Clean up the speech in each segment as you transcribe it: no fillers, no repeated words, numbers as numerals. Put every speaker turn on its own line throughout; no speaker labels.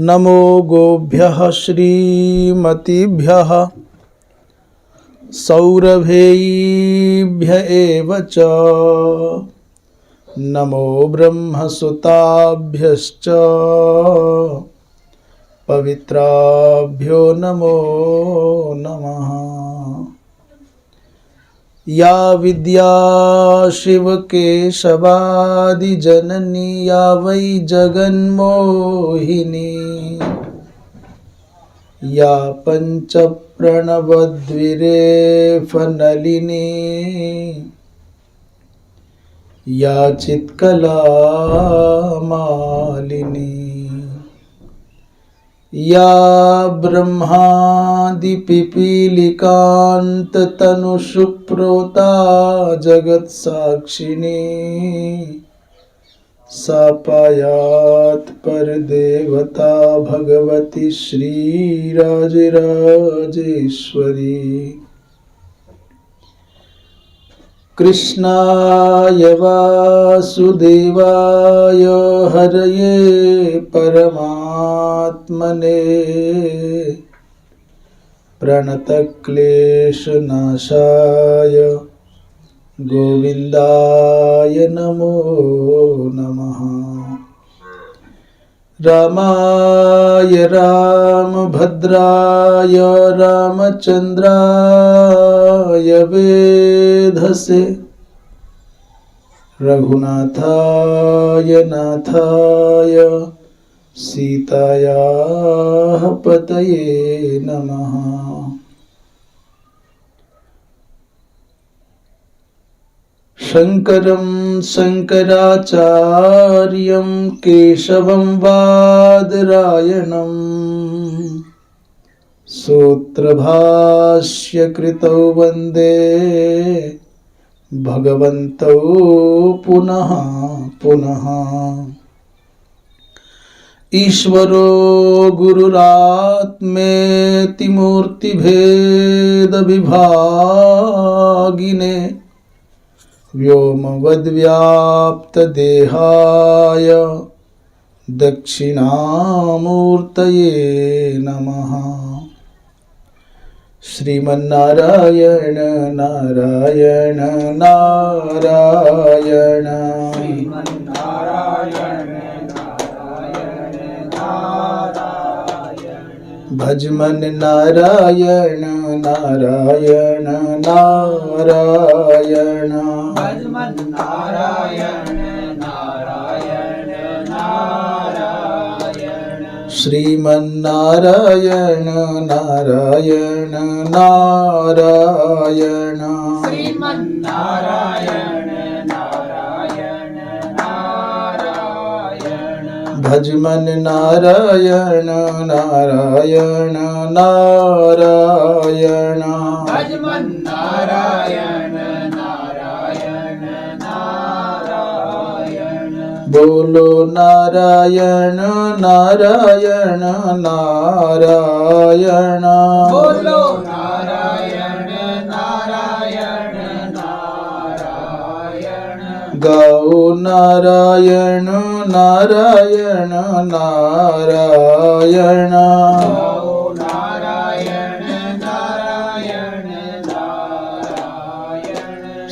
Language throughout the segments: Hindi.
नमो गोभ्यः श्रीमतीभ्यः सौरभेभ्य एव च नमो ब्रह्मसुताभ्यश्च पवित्राभ्यो नमो नमः। या विद्या शिवकेशवादि जननी या वै जगन्मोहिनी या पंच प्रणवद्विरेफनलिनी या चित्कला मालिनी या ब्रह्मादि पिपीलिकांत तनु सुप्रोता जगत साक्षिणी सापायात पर देवता भगवती श्री राजराजेश्वरी। कृष्णाय वासुदेवाय हरये परमात्मने प्रणतक्लेशनाशाय गोविन्दाय नमो नमः। रामाय रामभद्राय रामचन्द्राय वेधसे रघुनाथाय नाथाय सीतायाः पतये नमः। शंकरं शंकराचार्यं केशवं बादरायणं सूत्रभाष्यकृतौ वन्दे भगवन्तौ पुनः पुनः। ईश्वरो गुरुरात्मेति मूर्तिभेद विभागिने व्योमवद्व्याप्त देहाय दक्षिणामूर्तये नमः। श्रीमन्नारायण नारायण नारायण श्रीमन्नारायण नारायण नारायण भजमन नारायण नारायण नारायण भजमन नारायण नारायण नारायण श्रीमन्नारायण नारायण नारायण श्रीमन्नारायण नारायण नारायण भजमन नारायण नारायण नारायण भजमन नारायण नारायण नारायण बोलो नारायण नारायण नारायण बोलो नारायण नारायण नारायण गाओ नारायण नारायण नारायण गाओ नारायण नारायण नारायण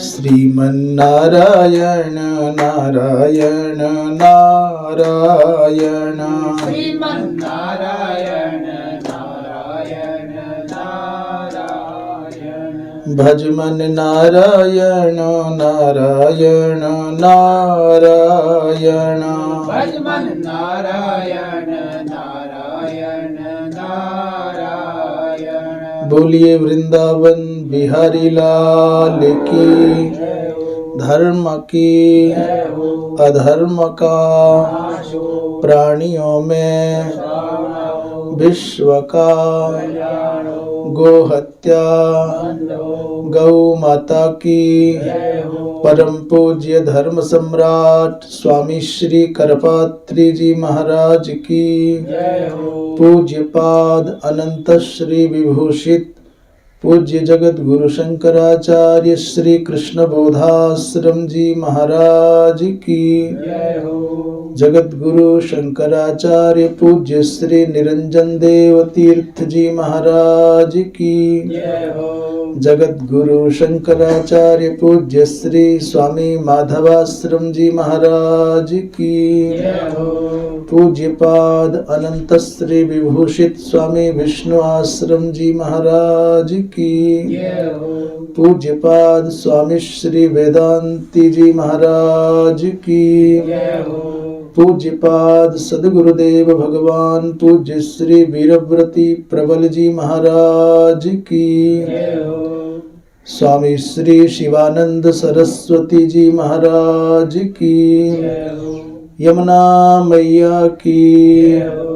श्रीमन्नारायण नारायण नारायण श्रीमन्नारायण नारायण नारायण भजमन नारायण नारायण नारायण भजमन नारायण नारायण नारायण बोलिए वृंदावन बिहारी लाल की धर्म की अधर्म का प्राणियों में विश्व का गो हत्या गौ माता की परम पूज्य धर्म सम्राट स्वामी श्री करपात्री जी महाराज की पूज्य पाद अनंत श्री विभूषित पूज्य जगत गुरु शंकराचार्य श्री कृष्ण बोधाश्रम जी महाराज की जगत गुरु शंकराचार्य पूज्य श्री निरंजन देव तीर्थ जी महाराज की
जय हो।
जगत गुरु शंकराचार्य पूज्य श्री स्वामी माधवाश्रम जी महाराज की
जय हो।
पूज्यपाद अनंत श्री विभूषित स्वामी विष्णु आश्रम जी महाराज की
जय हो।
पूज्यपाद स्वामी श्री वेदांती जी महाराज की
जय हो।
पूज्यपाद सद्गुरुदेव भगवान पूज्य श्री वीरव्रती प्रबल जी महाराज की
जय हो।
स्वामी श्री शिवानंद सरस्वती जी महाराज की
जय हो।
यमुना मैया की
जय हो।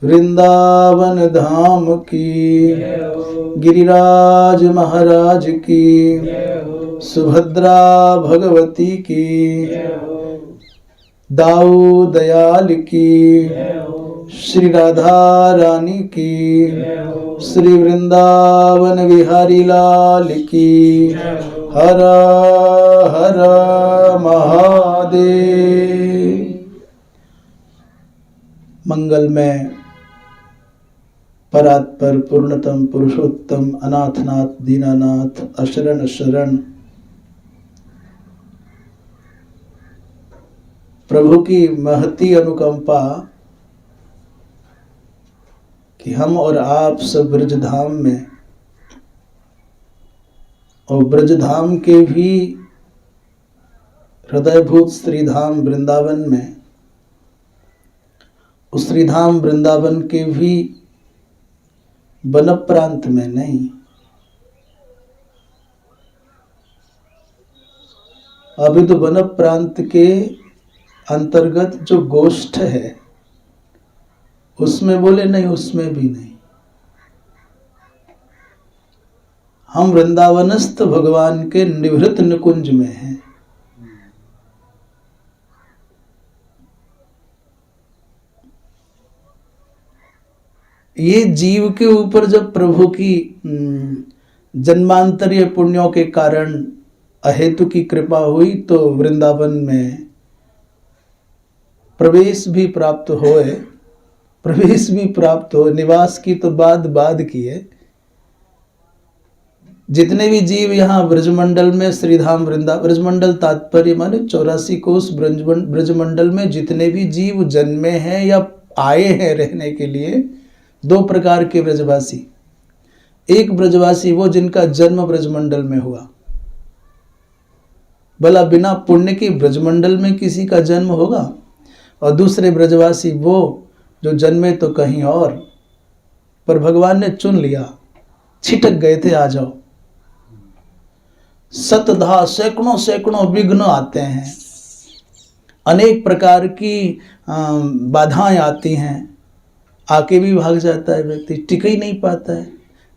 वृंदावन धाम की
जय हो।
गिरिराज महाराज की
जय हो।
सुभद्रा भगवती की
जय हो।
दाऊ दयाल की
जय हो।
श्री राधा रानी की
जय हो।
श्री वृंदावन बिहारी लाल की
जय हो।
हर हर महादेव। मंगलमय परात्पर पूर्णतम पुरुषोत्तम अनाथनाथ दीनानाथ अशरण शरण प्रभु की महती अनुकंपा कि हम और आप सब ब्रजधाम में और ब्रजधाम के भी हृदयभूत श्रीधाम वृंदावन में, उस श्रीधाम वृंदावन के भी वन प्रांत में नहीं, अभी तो वन प्रांत के अंतर्गत जो गोष्ठ है उसमें बोले नहीं, उसमें भी नहीं। हम वृंदावनस्थ भगवान के निवृत्त निकुंज में हैं। ये जीव के ऊपर जब प्रभु की जन्मांतरीय पुण्यों के कारण अहेतु की कृपा हुई तो वृंदावन में प्रवेश भी प्राप्त हो, निवास की तो बात की है। जितने भी जीव यहाँ ब्रजमंडल में श्रीधाम ब्रजमंडल तात्पर्य माने 84 कोस ब्रजमंडल में जितने भी जीव जन्मे हैं या आए हैं रहने के लिए, दो प्रकार के ब्रजवासी। एक ब्रजवासी वो जिनका जन्म ब्रजमंडल में हुआ, भला बिना पुण्य की ब्रजमंडल में किसी का जन्म होगा। और दूसरे ब्रजवासी वो जो जन्मे तो कहीं और, पर भगवान ने चुन लिया, छिटक गए थे, आ जाओ। शतधा सैकड़ों विघ्न आते हैं, अनेक प्रकार की बाधाएं आती हैं, आके भी भाग जाता है व्यक्ति, टिक ही नहीं पाता है।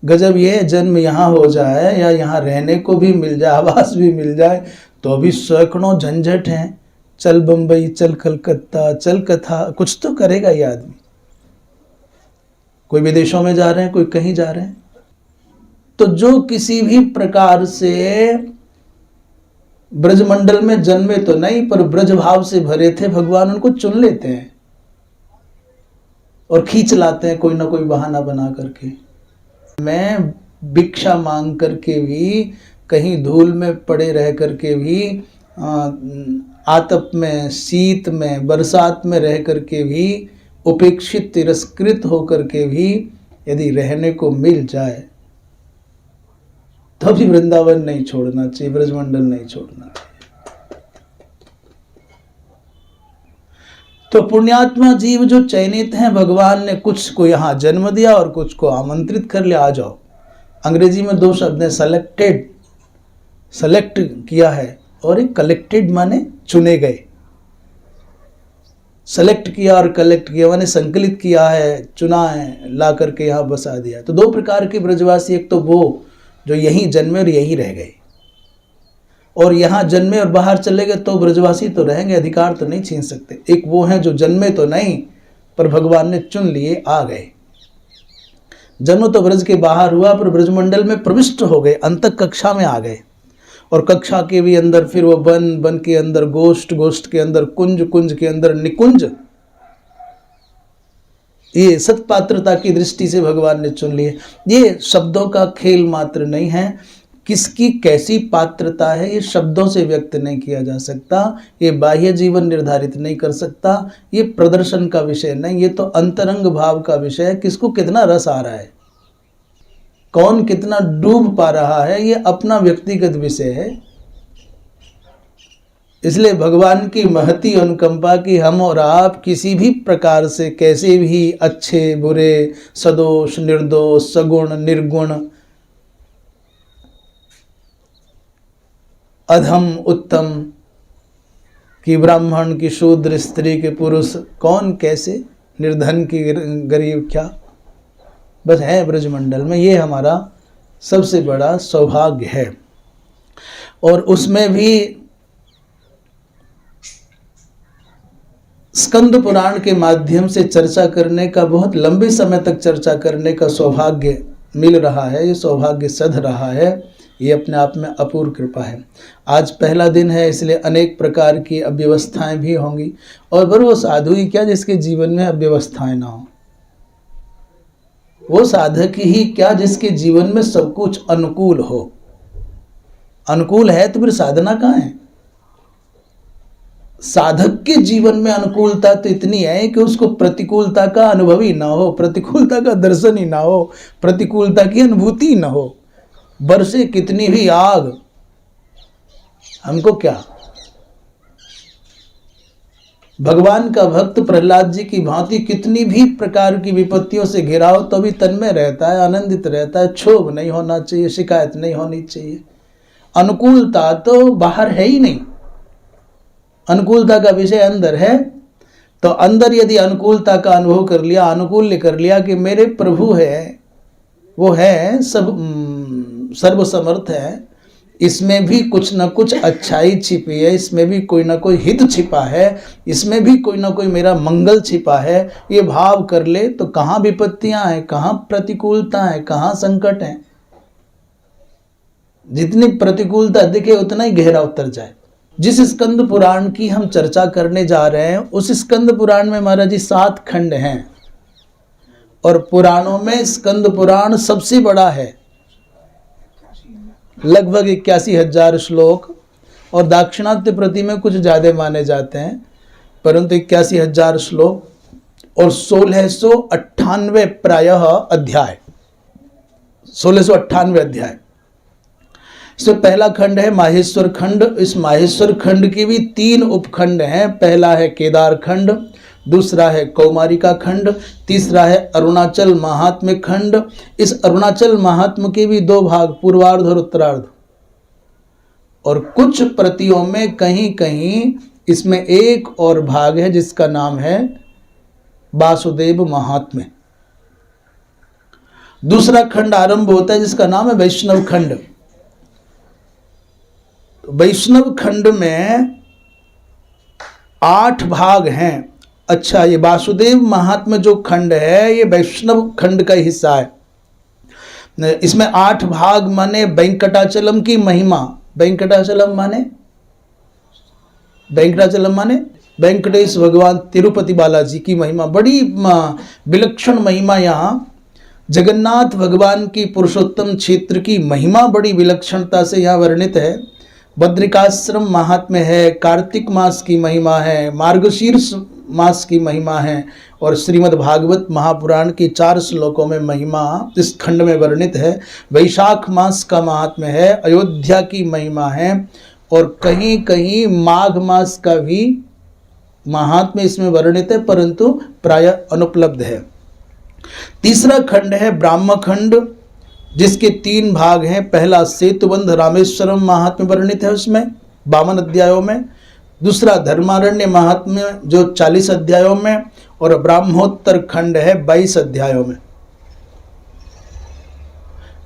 गजब ये जन्म यहाँ हो जाए या यहाँ रहने को भी मिल जाए, आवास भी मिल जाए, तो अभी सैकड़ों झंझट हैं। चल बम्बई, चल कलकत्ता, चल कथा, कुछ तो करेगा ये आदमी। कोई विदेशों में जा रहे हैं, कोई कहीं जा रहे हैं। तो जो किसी भी प्रकार से ब्रजमंडल में जन्मे तो नहीं, पर ब्रज भाव से भरे थे, भगवान उनको चुन लेते हैं और खींच लाते हैं कोई ना कोई बहाना बना करके। मैं भिक्षा मांग करके भी, कहीं धूल में पड़े रह करके भी, आतप में, शीत में, बरसात में रह करके भी, उपेक्षित तिरस्कृत होकर के भी यदि रहने को मिल जाए तो भी वृंदावन नहीं छोड़ना चाहिए, ब्रजमंडल नहीं छोड़ना चाहिए। तो पुण्यात्मा जीव जो चयनित हैं, भगवान ने कुछ को यहाँ जन्म दिया और कुछ को आमंत्रित कर लिया, आ जाओ। अंग्रेजी में दो शब्द हैं, सेलेक्ट किया है, और एक कलेक्टेड माने चुने गए। सेलेक्ट किया और कलेक्ट किया माने संकलित किया है, चुना है, ला करके यहाँ बसा दिया। तो दो प्रकार के ब्रजवासी, एक तो वो जो यहीं जन्मे और यहीं रह गए, और यहाँ जन्मे और बाहर चले गए तो ब्रजवासी तो रहेंगे, अधिकार तो नहीं छीन सकते। एक वो हैं जो जन्मे तो नहीं पर भगवान ने चुन लिए, आ गए। जन्म तो ब्रज के बाहर हुआ पर ब्रजमंडल में प्रविष्ट हो गए, अंतक कक्षा में आ गए। और कक्षा के भी अंदर, फिर वो वन के अंदर, गोष्ठ के अंदर, कुंज के अंदर निकुंज। ये सत्पात्रता की दृष्टि से भगवान ने चुन लिए। ये शब्दों का खेल मात्र नहीं है। किसकी कैसी पात्रता है ये शब्दों से व्यक्त नहीं किया जा सकता, ये बाह्य जीवन निर्धारित नहीं कर सकता, ये प्रदर्शन का विषय नहीं, ये तो अंतरंग भाव का विषय है। किसको कितना रस आ रहा है, कौन कितना डूब पा रहा है, ये अपना व्यक्तिगत विषय है। इसलिए भगवान की महती अनुकंपा की हम और आप किसी भी प्रकार से, कैसे भी अच्छे बुरे, सदोष निर्दोष, सगुण निर्गुण, अधम उत्तम, कि ब्राह्मण की शूद्र, स्त्री के पुरुष, कौन कैसे, निर्धन की गरीब, क्या बस है ब्रजमंडल में। ये हमारा सबसे बड़ा सौभाग्य है। और उसमें भी स्कंद पुराण के माध्यम से चर्चा करने का, बहुत लंबे समय तक चर्चा करने का सौभाग्य मिल रहा है। ये सौभाग्य सध रहा है, ये अपने आप में अपूर्व कृपा है। आज पहला दिन है, इसलिए अनेक प्रकार की अव्यवस्थाएं भी होंगी। और पर वो साधु ही क्या जिसके जीवन में अव्यवस्थाएं ना हो, वो साधक ही क्या जिसके जीवन में सब कुछ अनुकूल हो। अनुकूल है तो फिर साधना कहाँ है। साधक के जीवन में अनुकूलता तो इतनी है कि उसको प्रतिकूलता का अनुभव ही ना हो, प्रतिकूलता का दर्शन ही ना हो, प्रतिकूलता की अनुभूति ही ना हो। बरसे कितनी भी आग, हमको क्या। भगवान का भक्त प्रहलाद जी की भांति कितनी भी प्रकार की विपत्तियों से घिरा हो तो भी तन्मय रहता है, आनंदित रहता है, क्षोभ नहीं होना चाहिए, शिकायत नहीं होनी चाहिए। अनुकूलता तो बाहर है ही नहीं, अनुकूलता का विषय अंदर है। तो अंदर यदि अनुकूलता का अनुभव कर लिया, अनुकूल्य कर लिया कि मेरे प्रभु है, वो है सब सर्वसमर्थ है, इसमें भी कुछ न कुछ अच्छाई छिपी है, इसमें भी कोई ना कोई हित छिपा है, इसमें भी कोई ना कोई मेरा मंगल छिपा है, ये भाव कर ले तो कहाँ विपत्तियां हैं, कहाँ प्रतिकूलता है, कहाँ संकट है। जितनी प्रतिकूलता दिखे उतना ही गहरा उतर जाए। जिस स्कंद पुराण की हम चर्चा करने जा रहे हैं, उस स्कंद पुराण में महाराज जी 7 खंड हैं। और पुराणों में स्कंद पुराण सबसे बड़ा है, लगभग 81,000 श्लोक, और दाक्षिणात्य प्रति में कुछ ज़्यादा माने जाते हैं, परंतु 81,000 श्लोक और 1698 प्रायः अध्याय, 1698 अध्याय। इसमें पहला खंड है माहेश्वर खंड। इस माहेश्वर खंड की भी 3 उपखंड हैं। पहला है केदार खंड, दूसरा है कौमारिका खंड, तीसरा है अरुणाचल महात्म्य खंड। इस अरुणाचल महात्म्य के भी 2 भाग, पूर्वार्ध और उत्तरार्ध। और कुछ प्रतियों में कहीं कहीं इसमें एक और भाग है जिसका नाम है वासुदेव महात्म्य। दूसरा खंड आरंभ होता है जिसका नाम है वैष्णव खंड। वैष्णव खंड में 8 भाग हैं। अच्छा, ये वासुदेव महात्म्य जो खंड है ये वैष्णव खंड का हिस्सा है। इसमें 8 भाग माने वेंकटाचलम की महिमा। वेंकटाचलम माने वेंकटेश भगवान तिरुपति बालाजी की महिमा, बड़ी विलक्षण महिमा। यहाँ जगन्नाथ भगवान की पुरुषोत्तम क्षेत्र की महिमा बड़ी विलक्षणता से यहाँ वर्णित है। बद्रिकाश्रम महात्म्य है, कार्तिक मास की महिमा है, मार्गशीर्ष मास की महिमा है, और श्रीमद् भागवत महापुराण की 4 श्लोकों में महिमा इस खंड में वर्णित है। वैशाख मास का महात्म्य है, अयोध्या की महिमा है, और कहीं कहीं माघ मास का भी महात्म्य इसमें वर्णित है, परंतु प्रायः अनुपलब्ध है। तीसरा खंड है ब्राह्म खंड, जिसके 3 भाग हैं। पहला सेतुबंध रामेश्वरम महात्म्य वर्णित है उसमें 52 अध्यायों में, दूसरा धर्मारण्य महात्म्य जो 40 अध्यायों में, और ब्राह्मोत्तर खंड है 22 अध्यायों में।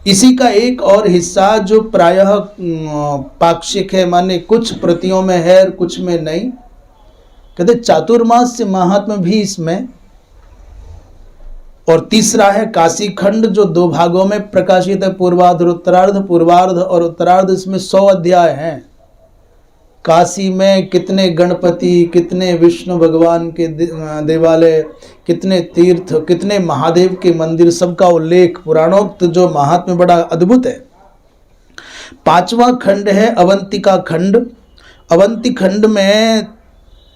इसी का एक और हिस्सा जो प्रायः पाक्षिक है, माने कुछ प्रतियों में है और कुछ में नहीं, कहते चातुर्मास्य महात्म्य भी इसमें और तीसरा है काशी खंड, जो 2 भागों में प्रकाशित है, पूर्वार्ध और उत्तरार्ध। पूर्वार्ध और उत्तरार्ध इसमें 100 अध्याय हैं। काशी में कितने गणपति, कितने विष्णु भगवान के देवालय, कितने तीर्थ, कितने महादेव के मंदिर, सबका उल्लेख पुराणोक्त जो महात्म्य बड़ा अद्भुत है। 5वां खंड है अवंतिका खंड। अवंती खंड में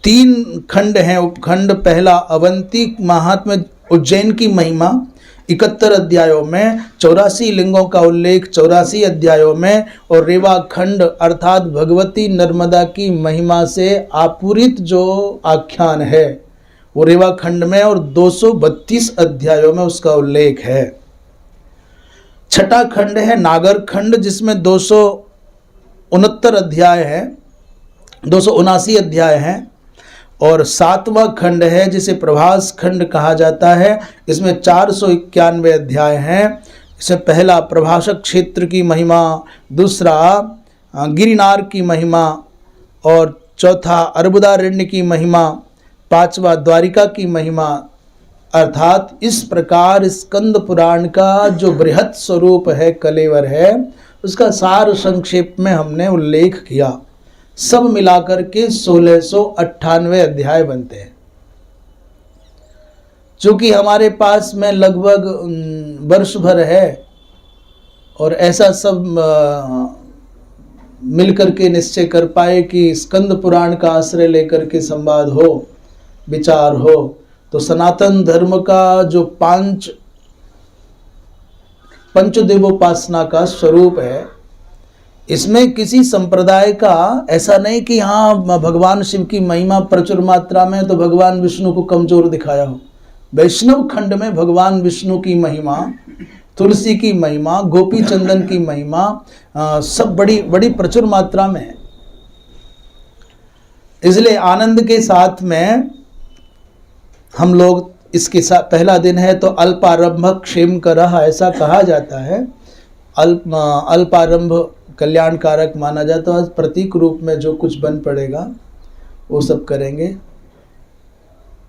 3 खंड हैं, उपखंड। पहला अवंती महात्म्य, उज्जैन की महिमा, 71 अध्यायों में 84 लिंगों का उल्लेख 84 अध्यायों में। और रेवा खंड अर्थात भगवती नर्मदा की महिमा से आपूरित जो आख्यान है वो रेवा खंड में और 232 अध्यायों में उसका उल्लेख है। 6ठा खंड है नागर खंड, जिसमें 269 अध्याय हैं, 279 अध्याय हैं। और 7वां खंड है जिसे प्रभास खंड कहा जाता है, इसमें 491 अध्याय हैं। इससे पहला प्रभाषक क्षेत्र की महिमा, दूसरा गिरिनार की महिमा, और चौथा अर्बुदारण्य की महिमा, 5वां द्वारिका की महिमा। अर्थात इस प्रकार स्कंद पुराण का जो बृहत स्वरूप है, कलेवर है, उसका सार संक्षेप में हमने उल्लेख किया। सब मिलाकर के 1698 अध्याय बनते हैं। चूंकि हमारे पास में लगभग वर्ष भर है और ऐसा सब मिलकर के निश्चय कर पाए कि स्कंद पुराण का आश्रय लेकर के संवाद हो, विचार हो, तो सनातन धर्म का जो पंचदेवोपासना का स्वरूप है, इसमें किसी संप्रदाय का ऐसा नहीं कि हाँ भगवान शिव की महिमा प्रचुर मात्रा में तो भगवान विष्णु को कमजोर दिखाया हो। वैष्णव खंड में भगवान विष्णु की महिमा, तुलसी की महिमा, गोपी चंदन की महिमा सब बड़ी बड़ी प्रचुर मात्रा में है। इसलिए आनंद के साथ में हम लोग इसके साथ, पहला दिन है तो अल्पारंभ क्षेम करह ऐसा कहा जाता है। अल्पारंभ कल्याणकारक माना जाता है। प्रतीक रूप में जो कुछ बन पड़ेगा वो सब करेंगे।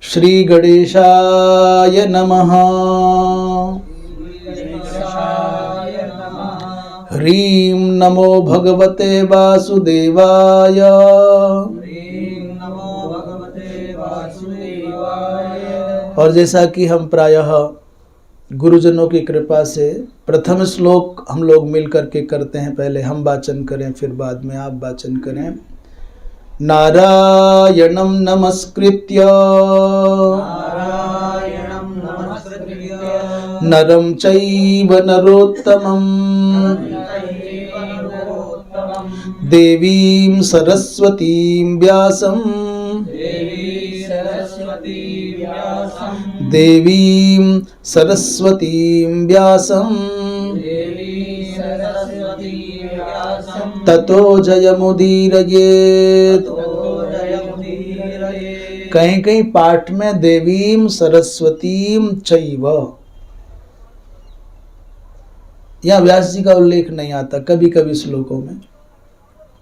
श्री गणेशाय नमः। ह्रीं नमो भगवते वासुदेवाय। और जैसा कि हम प्रायः गुरुजनों की कृपा से प्रथम श्लोक हम लोग मिल करके करते हैं, पहले हम वाचन करें फिर बाद में आप वाचन करें। नारायणं नमस्कृत्य नरं चैव नरोत्तमं देवीं सरस्वतीं व्यासं देवीं सरस्वतीं व्यासं ततो जयमुदीरयेत्। कहीं कहीं पाठ में देवीं सरस्वतीं चैव, यहाँ व्यास जी का उल्लेख नहीं आता कभी कभी श्लोकों में।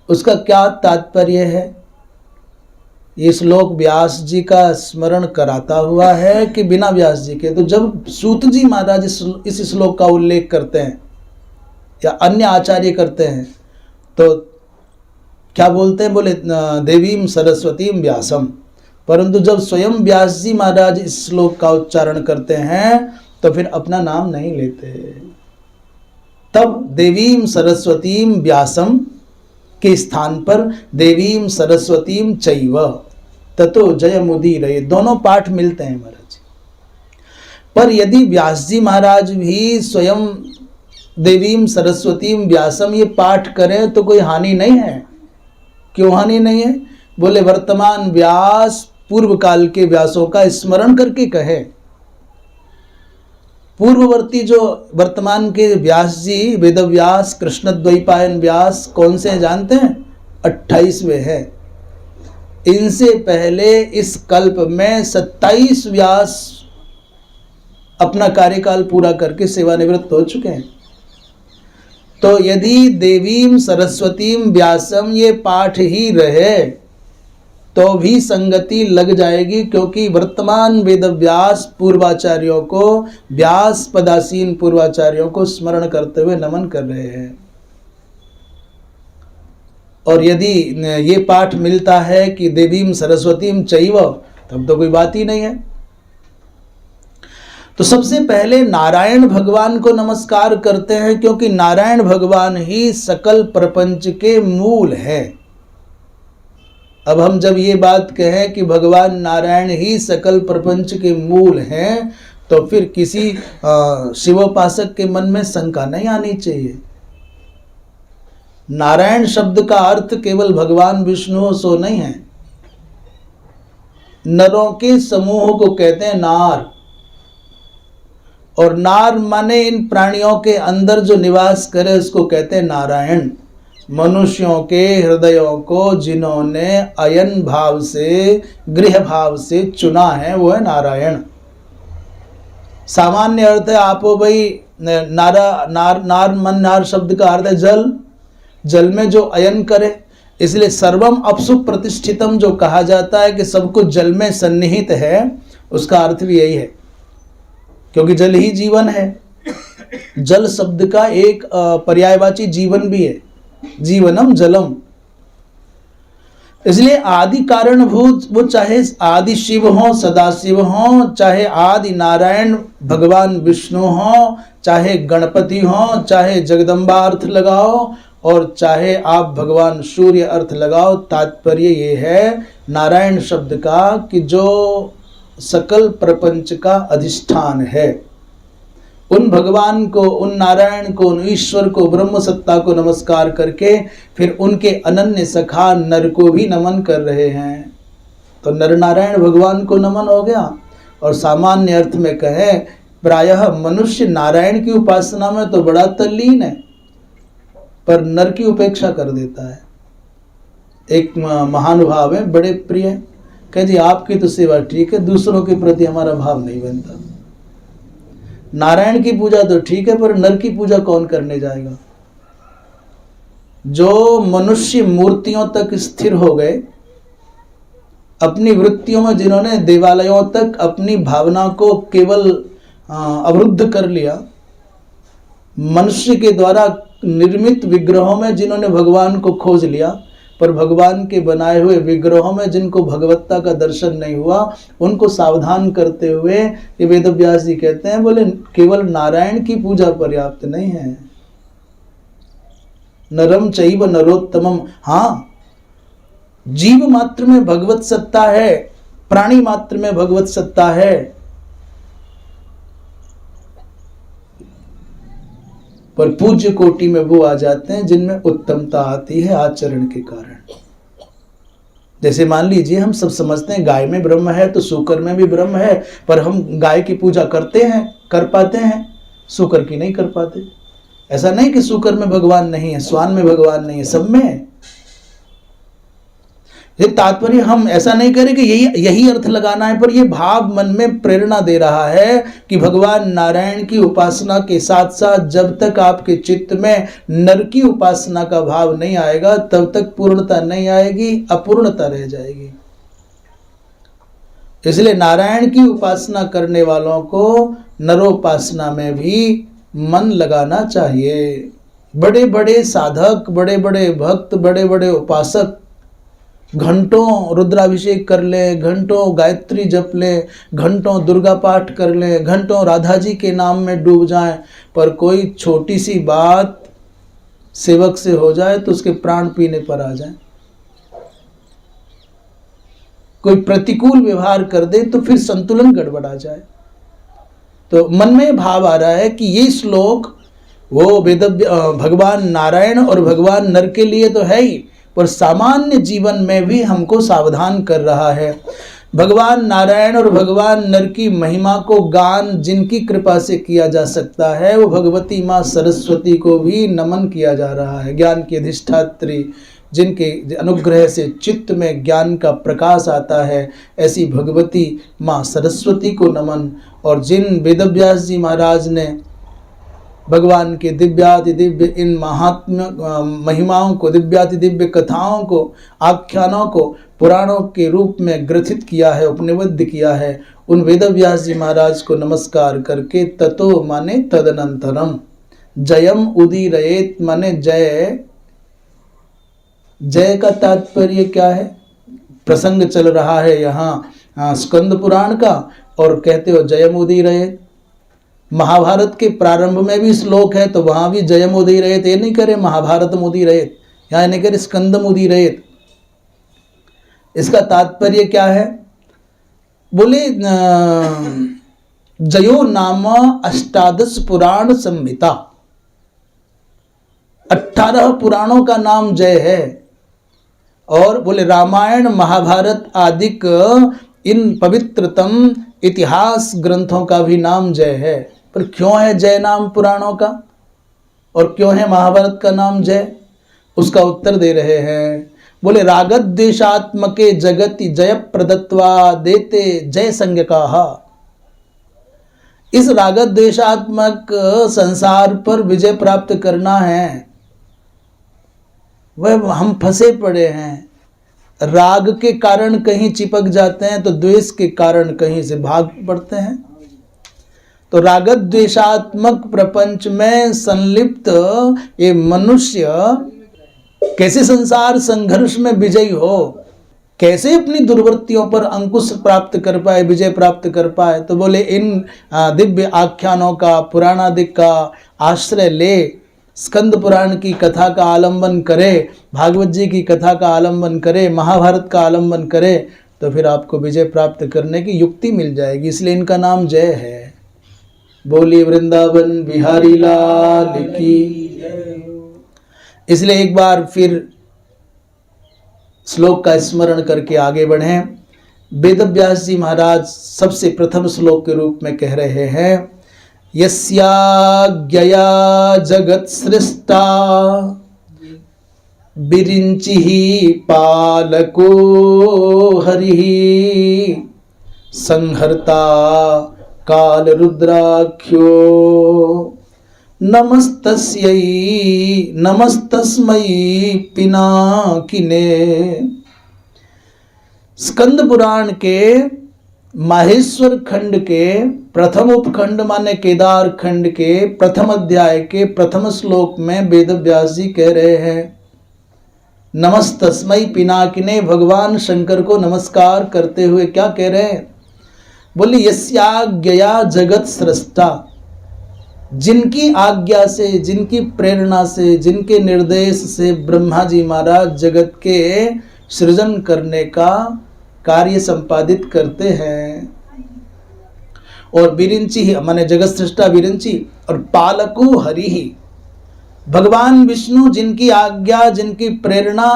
उसका क्या तात्पर्य है? ये श्लोक व्यास जी का स्मरण कराता हुआ है कि बिना व्यास जी के? तो जब सूत जी महाराज इस श्लोक का उल्लेख करते हैं या अन्य आचार्य करते हैं तो क्या बोलते हैं? बोले देवीं सरस्वतीं व्यासम। परंतु जब स्वयं व्यास जी महाराज इस श्लोक का उच्चारण करते हैं तो फिर अपना नाम नहीं लेते। तब देवीं सरस्वतीं व्यासम के स्थान पर देवीं सरस्वतीं चैव ततो जयमुदीरये, दोनों पाठ मिलते हैं महाराज। पर यदि व्यास जी महाराज भी स्वयं देवीं सरस्वतीं व्यासम ये पाठ करें तो कोई हानि नहीं है। क्यों हानि नहीं है? बोले वर्तमान व्यास पूर्व काल के व्यासों का स्मरण करके कहे। पूर्ववर्ती जो वर्तमान के व्यास जी, वेदव्यास, कृष्णद्वैपायन व्यास कौन से जानते हैं? 28वें हैं। इनसे पहले इस कल्प में 27 व्यास अपना कार्यकाल पूरा करके सेवानिवृत्त हो चुके हैं। तो यदि देवीं सरस्वतीं व्यासम ये पाठ ही रहे तो भी संगति लग जाएगी, क्योंकि वर्तमान वेदव्यास पूर्वाचार्यों को, व्यास पदासीन पूर्वाचार्यों को स्मरण करते हुए नमन कर रहे हैं। और यदि ये पाठ मिलता है कि देवीम सरस्वतीम चैव, तब तो कोई बात ही नहीं है। तो सबसे पहले नारायण भगवान को नमस्कार करते हैं, क्योंकि नारायण भगवान ही सकल प्रपंच के मूल है। अब हम जब ये बात कहें कि भगवान नारायण ही सकल प्रपंच के मूल हैं, तो फिर किसी शिवोपासक के मन में शंका नहीं आनी चाहिए। नारायण शब्द का अर्थ केवल भगवान विष्णु सो नहीं है। नरों के समूह को कहते हैं नार, और नार माने इन प्राणियों के अंदर जो निवास करे उसको कहते हैं नारायण। मनुष्यों के हृदयों को जिन्होंने अयन भाव से, गृह भाव से चुना है, वो है नारायण। सामान्य अर्थ है आपो भाई नार शब्द का अर्थ है जल, जल में जो अयन करे, इसलिए सर्वम अपसु प्रतिष्ठितम जो कहा जाता है कि सब कुछ जल में सन्निहित है, उसका अर्थ भी यही है, क्योंकि जल ही जीवन है। जल शब्द का एक पर्यायवाची जीवन भी है, जीवनम जलम। इसलिए आदि कारणभूत, वो चाहे आदि शिव हो, सदाशिव हो, चाहे आदि नारायण भगवान विष्णु हो, चाहे गणपति हो, चाहे जगदम्बा अर्थ लगाओ, और चाहे आप भगवान सूर्य अर्थ लगाओ, तात्पर्य ये है नारायण शब्द का कि जो सकल प्रपंच का अधिष्ठान है। उन भगवान को, उन नारायण को, उन ईश्वर को, ब्रह्म सत्ता को नमस्कार करके फिर उनके अनन्य सखा नर को भी नमन कर रहे हैं। तो नर नारायण भगवान को नमन हो गया। और सामान्य अर्थ में कहें, प्रायः मनुष्य नारायण की उपासना में तो बड़ा तल्लीन है, पर नर की उपेक्षा कर देता है। एक महानुभाव है, बड़े प्रिय, कह जी आपकी तो सेवा ठीक है, दूसरों के प्रति हमारा भाव नहीं बनता। नारायण की पूजा तो ठीक है, पर नर की पूजा कौन करने जाएगा। जो मनुष्य मूर्तियों तक स्थिर हो गए, अपनी वृत्तियों में जिन्होंने देवालयों तक अपनी भावना को केवल अवरुद्ध कर लिया, मनुष्य के द्वारा निर्मित विग्रहों में जिन्होंने भगवान को खोज लिया, पर भगवान के बनाए हुए विग्रहों में जिनको भगवत्ता का दर्शन नहीं हुआ, उनको सावधान करते हुए ये वेदव्यास जी कहते हैं, बोले केवल नारायण की पूजा पर्याप्त नहीं है। नरम चैव नरोत्तमम, हाँ, जीव मात्र में भगवत सत्ता है, प्राणी मात्र में भगवत सत्ता है, पर पूज्य कोटि में वो आ जाते हैं जिनमें उत्तमता आती है आचरण के कारण। जैसे मान लीजिए हम सब समझते हैं गाय में ब्रह्म है तो सूकर में भी ब्रह्म है, पर हम गाय की पूजा करते हैं, कर पाते हैं, सूकर की नहीं कर पाते। ऐसा नहीं कि सूकर में भगवान नहीं है, स्वान में भगवान नहीं है, सब में है। ये तात्पर्य हम ऐसा नहीं करें कि यही अर्थ लगाना है, पर यह भाव मन में प्रेरणा दे रहा है कि भगवान नारायण की उपासना के साथ साथ जब तक आपके चित्त में नर की उपासना का भाव नहीं आएगा, तब तक पूर्णता नहीं आएगी, अपूर्णता रह जाएगी। इसलिए नारायण की उपासना करने वालों को नरोपासना में भी मन लगाना चाहिए। बड़े बड़े साधक, बड़े बड़े भक्त, बड़े बड़े उपासक घंटों रुद्राभिषेक कर ले, घंटों गायत्री जप ले, घंटों दुर्गा पाठ कर ले, घंटों राधा जी के नाम में डूब जाएं, पर कोई छोटी सी बात सेवक से हो जाए तो उसके प्राण पीने पर आ जाए। कोई प्रतिकूल व्यवहार कर दे तो फिर संतुलन गड़बड़ा जाए। तो मन में भाव आ रहा है कि ये श्लोक वो भगवान नारायण और भगवान नर के लिए तो है ही, पर सामान्य जीवन में भी हमको सावधान कर रहा है। भगवान नारायण और भगवान नर की महिमा को गान जिनकी कृपा से किया जा सकता है, वो भगवती माँ सरस्वती को भी नमन किया जा रहा है। ज्ञान की अधिष्ठात्री, जिनके अनुग्रह से चित्त में ज्ञान का प्रकाश आता है, ऐसी भगवती माँ सरस्वती को नमन। और जिन वेदव्यास जी महाराज ने भगवान के दिव्याति दिव्य इन महात्म्य महिमाओं को, दिव्याति दिव्य कथाओं को, आख्यानों को पुराणों के रूप में ग्रथित किया है, उपनिबद्ध किया है, उन वेदव्यास जी महाराज को नमस्कार करके ततो माने तदनंतरम, जयम उदीरयेत माने जय। जय का तात्पर्य क्या है? प्रसंग चल रहा है यहाँ स्कंद पुराण का और कहते हो जयम उदीरयेत। महाभारत के प्रारंभ में भी श्लोक है तो वहां भी जयम उदीरयेत, ये नहीं करे महाभारत उदीरयेत, यहाँ नहीं करे स्कंदम उदीरयेत। इसका तात्पर्य क्या है? बोले जयो नाम अष्टादश पुराण संहिता, 18 पुराणों का नाम जय है। और बोले रामायण महाभारत आदि इन पवित्रतम इतिहास ग्रंथों का भी नाम जय है। पर क्यों है जय नाम पुराणों का और क्यों है महाभारत का नाम जय? उसका उत्तर दे रहे हैं। बोले रागद्वेषात्मके जगति जय प्रदत्वा देते जय संज्ञकाः। इस रागद्वेषात्मक संसार पर विजय प्राप्त करना है, वह हम फंसे पड़े हैं। राग के कारण कहीं चिपक जाते हैं तो द्वेष के कारण कहीं से भाग पड़ते हैं। तो रागद्वेषात्मक प्रपंच में संलिप्त ये मनुष्य कैसे संसार संघर्ष में विजयी हो, कैसे अपनी दुर्वृत्तियों पर अंकुश प्राप्त कर पाए, विजय प्राप्त कर पाए? तो बोले इन दिव्य आख्यानों का, पुराणादिक का आश्रय ले, स्कंद पुराण की कथा का आलंबन करे, भागवत जी की कथा का आलंबन करे, महाभारत का आलंबन करे, तो फिर आपको विजय प्राप्त करने की युक्ति मिल जाएगी। इसलिए इनका नाम जय है। बोली वृंदावन बिहारी लाल की। इसलिए एक बार फिर श्लोक का स्मरण करके आगे बढ़ें। वेदव्यास जी महाराज सबसे प्रथम श्लोक के रूप में कह रहे हैं, यस्याज्ञया जगत सृष्टा विरिञ्चिः पालको हरिः संहर्ता काल रुद्राख्यो नमस्तस्यै नमस्तस्मै पिनाकिने। स्कंद पुराण के माहेश्वर खंड के प्रथम उपखंड माने केदार खंड के प्रथम अध्याय के प्रथम श्लोक में वेदव्यास जी कह रहे हैं, नमस्तस्मै पिनाकिने, भगवान शंकर को नमस्कार करते हुए क्या कह रहे हैं? बोले यस्याज्ञया जगत सृष्टा, जिनकी आज्ञा से, जिनकी प्रेरणा से, जिनके निर्देश से ब्रह्मा जी महाराज जगत के सृजन करने का कार्य संपादित करते हैं। और विरिंची माने जगत सृष्टा विरिंची, और पालको हरि, भगवान विष्णु जिनकी आज्ञा, जिनकी प्रेरणा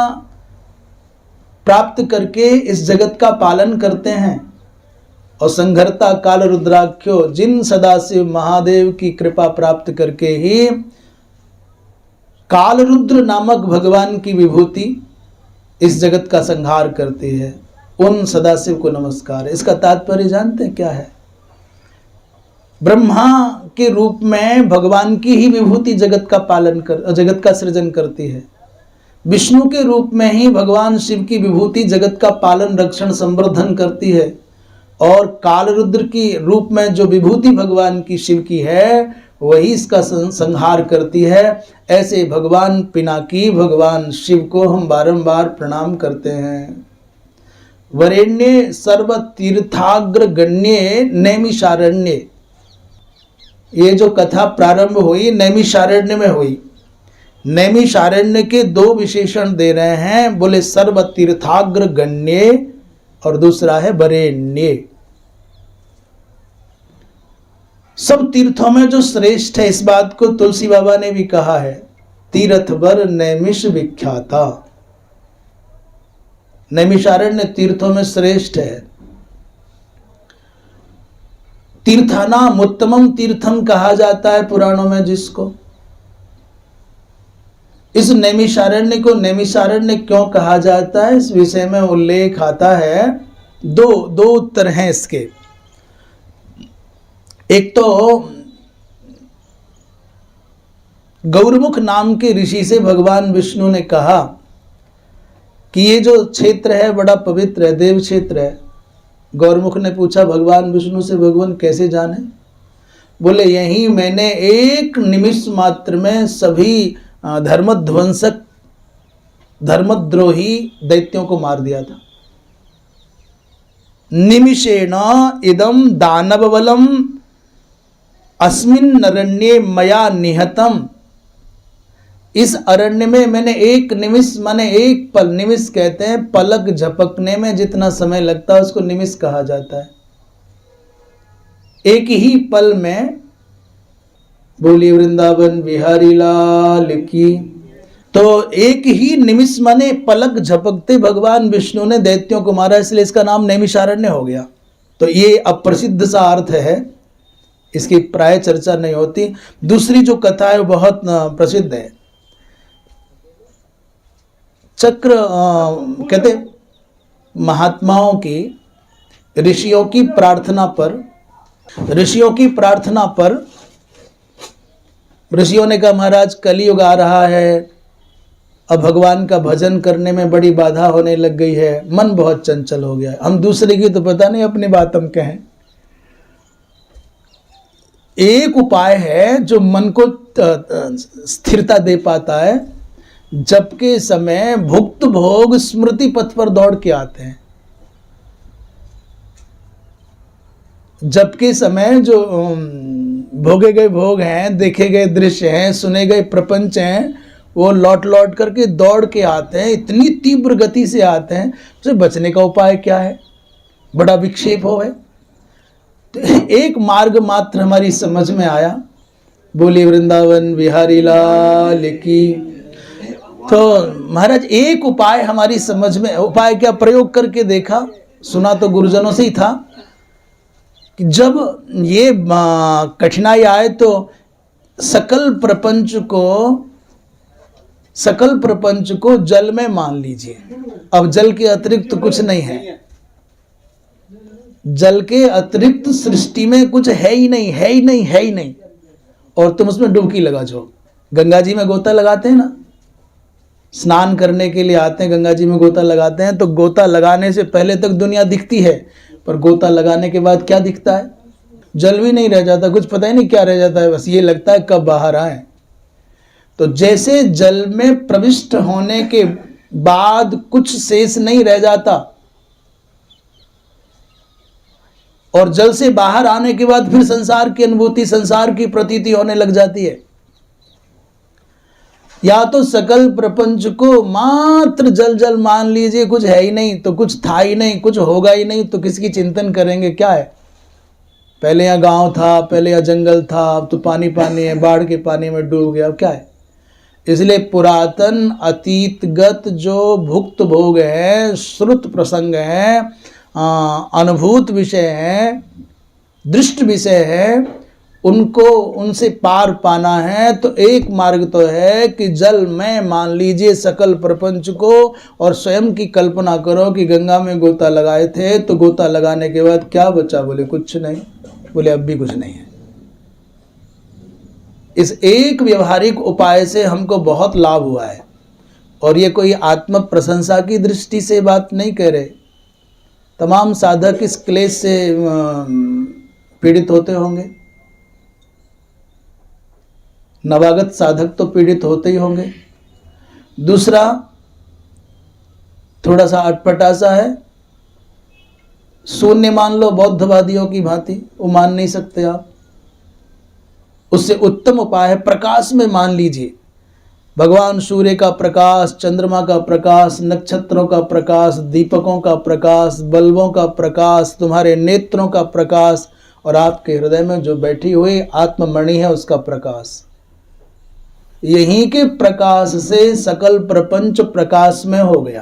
प्राप्त करके इस जगत का पालन करते हैं। और संघर्ता काल रुद्राख्यो, जिन सदाशिव महादेव की कृपा प्राप्त करके ही काल रुद्र नामक भगवान की विभूति इस जगत का संहार करती है, उन सदाशिव को नमस्कार। इसका तात्पर्य जानते हैं क्या है? ब्रह्मा के रूप में भगवान की ही विभूति जगत का पालन कर, जगत का सृजन करती है। विष्णु के रूप में ही भगवान शिव की विभूति जगत का पालन, रक्षण, संवर्धन करती है। और काल रुद्र की रूप में जो विभूति भगवान की शिव की है, वही इसका संहार करती है। ऐसे भगवान पिनाकी, भगवान शिव को हम बारंबार प्रणाम करते हैं। वरेण्य सर्व तीर्थाग्र गण्य नैमिषारण्य, ये जो कथा प्रारंभ हुई नैमिषारण्य में हुई। नैमिषारण्य के दो विशेषण दे रहे हैं, बोले सर्व तीर्थाग्र गण्य और दूसरा है वरेण्य। सब तीर्थों में जो श्रेष्ठ है, इस बात को तुलसी बाबा ने भी कहा है, तीर्थवर नैमिष विख्याता। नैमिषारण्य तीर्थों में श्रेष्ठ है। तीर्थानाम उत्तमम तीर्थम कहा जाता है पुराणों में जिसको। इस नैमिषारण्य को नैमिषारण्य क्यों कहा जाता है, इस विषय में उल्लेख आता है। दो उत्तर हैं इसके। एक तो गौरमुख नाम के ऋषि से भगवान विष्णु ने कहा कि ये जो क्षेत्र है बड़ा पवित्र है, देव क्षेत्र है। गौरमुख ने पूछा भगवान विष्णु से, भगवान कैसे जाने? बोले यही मैंने एक निमिष मात्र में सभी धर्मध्वंसक धर्मद्रोही दैत्यों को मार दिया था। निमिषेण इदम दानव बलम अस्मिन् अरण्ये मया निहतम। इस अरण्य में मैंने एक निमिष, माने एक पल, निमिष कहते हैं पलक झपकने में जितना समय लगता है उसको निमिष कहा जाता है। एक ही पल में, बोलिए वृंदावन बिहारी लाल की। तो एक ही निमिष माने पलक झपकते भगवान विष्णु ने दैत्यों को मारा, इसलिए इसका नाम नैमिषारण्य हो गया। तो ये अप्रसिद्ध सा अर्थ है, इसकी प्राय चर्चा नहीं होती। दूसरी जो कथा है वो बहुत प्रसिद्ध है। चक्र कहते महात्माओं की, ऋषियों की प्रार्थना पर ऋषियों ने कहा महाराज कलयुग आ रहा है, अब भगवान का भजन करने में बड़ी बाधा होने लग गई है, मन बहुत चंचल हो गया है। हम दूसरे की तो पता नहीं, अपनी बात हम कहें। एक उपाय है जो मन को स्थिरता दे पाता है, जबके समय भुक्त भोग स्मृति पथ पर दौड़ के आते हैं। जबकि समय जो भोगे गए भोग हैं, देखे गए दृश्य हैं, सुने गए प्रपंच हैं, वो लौट लौट करके दौड़ के आते हैं, इतनी तीव्र गति से आते हैं। उसे बचने का उपाय क्या है? बड़ा विक्षेप हो है। तो एक मार्ग मात्र हमारी समझ में आया, बोली वृंदावन बिहारी लाल की। तो महाराज एक उपाय हमारी समझ में, उपाय क्या, प्रयोग करके देखा, सुना तो गुरुजनों से ही था कि जब ये कठिनाई आए तो सकल प्रपंच को जल में मान लीजिए। अब जल के अतिरिक्त तो कुछ नहीं है, जल के अतिरिक्त सृष्टि में कुछ है ही नहीं। और तुम उसमें डुबकी लगा जाओ। गंगा जी में गोता लगाते हैं ना, स्नान करने के लिए आते हैं, गंगा जी में गोता लगाते हैं, तो गोता लगाने से पहले तक दुनिया दिखती है, पर गोता लगाने के बाद क्या दिखता है? जल भी नहीं रह जाता, कुछ पता ही नहीं क्या रह जाता है, बस ये लगता है कब बाहर आए। तो जैसे जल में प्रविष्ट होने के बाद कुछ शेष नहीं रह जाता, और जल से बाहर आने के बाद फिर संसार की अनुभूति, संसार की प्रतीति होने लग जाती है। या तो सकल प्रपंच को मात्र जल जल मान लीजिए, कुछ है ही नहीं, तो कुछ था ही नहीं, कुछ होगा ही नहीं, तो किसकी चिंतन करेंगे? क्या है? पहले यहाँ गांव था, पहले यहाँ जंगल था, अब तो पानी है, बाढ़ के पानी में डूब गया, अब क्या है? इसलिए पुरातन अतीतगत जो भुक्त भोग है, श्रुत प्रसंग है, अनुभूत विषय है, दृष्ट विषय है, उनको उनसे पार पाना है तो एक मार्ग तो है कि जल में मान लीजिए सकल प्रपंच को, और स्वयं की कल्पना करो कि गंगा में गोता लगाए थे, तो गोता लगाने के बाद क्या बचा? बोले कुछ नहीं। बोले अब भी कुछ नहीं है। इस एक व्यवहारिक उपाय से हमको बहुत लाभ हुआ है, और ये कोई आत्म प्रशंसा की दृष्टि से बात नहीं कह रहे। तमाम साधक इस क्लेश से पीड़ित होते होंगे, नवागत साधक तो पीड़ित होते ही होंगे। दूसरा थोड़ा सा अटपटा सा है, शून्य मान लो बौद्धवादियों की भांति, वो मान नहीं सकते आप। उससे उत्तम उपाय है प्रकाश में मान लीजिए। भगवान सूर्य का प्रकाश, चंद्रमा का प्रकाश, नक्षत्रों का प्रकाश, दीपकों का प्रकाश, बल्बों का प्रकाश, तुम्हारे नेत्रों का प्रकाश, और आपके हृदय में जो बैठी हुई आत्ममणि है उसका प्रकाश। यहीं के प्रकाश से सकल प्रपंच प्रकाश में हो गया।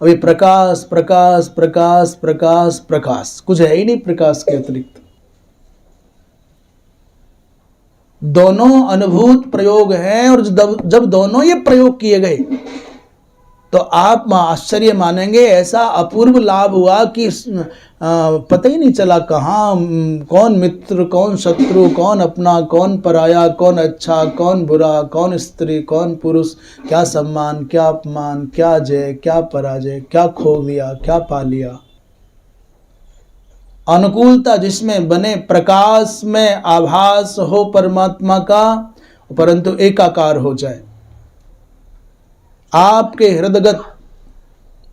अभी प्रकाश प्रकाश प्रकाश प्रकाश प्रकाश, कुछ है ही नहीं प्रकाश के अतिरिक्त। दोनों अनुभूत प्रयोग हैं, और जब दोनों ये प्रयोग किए गए तो आप आश्चर्य मानेंगे, ऐसा अपूर्व लाभ हुआ कि पता ही नहीं चला कहाँ कौन मित्र, कौन शत्रु, कौन अपना, कौन पराया, कौन अच्छा, कौन बुरा, कौन स्त्री, कौन पुरुष, क्या सम्मान, क्या अपमान, क्या जय, क्या पराजय, क्या खो दिया, क्या पा लिया। अनुकूलता जिसमें बने, प्रकाश में आभास हो परमात्मा का, परंतु एकाकार हो जाए। आपके हृदयगत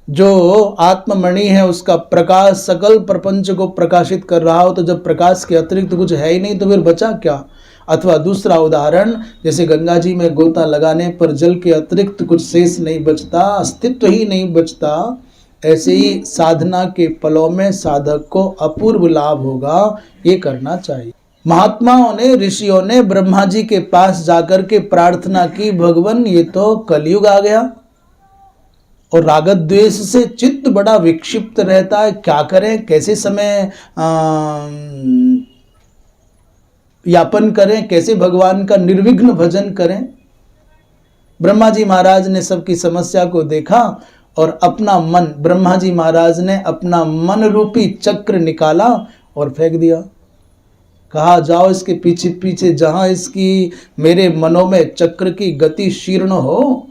जो आत्ममणि है उसका प्रकाश सकल प्रपंच को प्रकाशित कर रहा हो, तो जब प्रकाश के अतिरिक्त कुछ है ही नहीं तो फिर बचा क्या। अथवा दूसरा उदाहरण, जैसे गंगा जी में गोता लगाने पर जल के अतिरिक्त कुछ शेष नहीं बचता, अस्तित्व ही नहीं बचता, ऐसे ही साधना के पलों में साधक को अपूर्व लाभ होगा। ये करना चाहिए। महात्माओं ने, ऋषियों ने ब्रह्मा जी के पास जाकर के प्रार्थना की, भगवान ये तो कलयुग आ गया और रागत द्वेष से चित्त बड़ा विक्षिप्त रहता है, क्या करें, कैसे समय यापन करें, कैसे भगवान का निर्विघ्न भजन करें। ब्रह्मा जी महाराज ने सबकी समस्या को देखा और अपना मन, ब्रह्मा जी महाराज ने अपना मन रूपी चक्र निकाला और फेंक दिया। कहा जाओ इसके पीछे पीछे, जहां इसकी मेरे मनों में चक्र की गति शीर्ण हो,